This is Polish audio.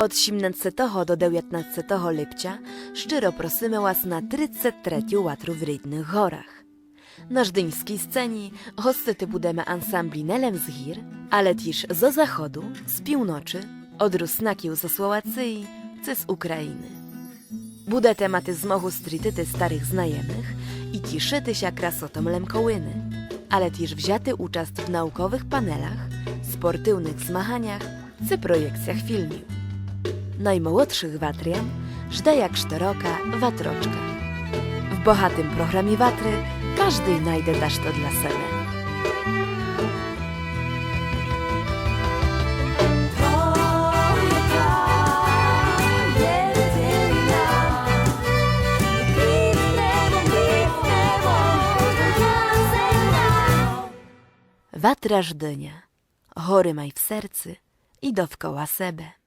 Od 17. do 19. lipcia szcziro prosimy Was na 33. łatru w Rydnych Horach. Na żdyńskiej scenie hostyty budeme ansambli Nelem z Hir, ale też zo zachodu, z północy, od Rusnakił ze Słowacyi, czy z Ukrainy. Bude tematy z mochu strityty starych znajomych i cieszyty się krasotą Lemkołyny, ale też wzięty uczest w naukowych panelach, sportywnych zmachaniach czy projekcjach filmiów. Najmłodszych watrian żda jak sztoroka watroczka. W bohatym programie watry każdy znajdzie też to dla siebie. Watra żdynia, hory maj w sercu i dookoła sebe.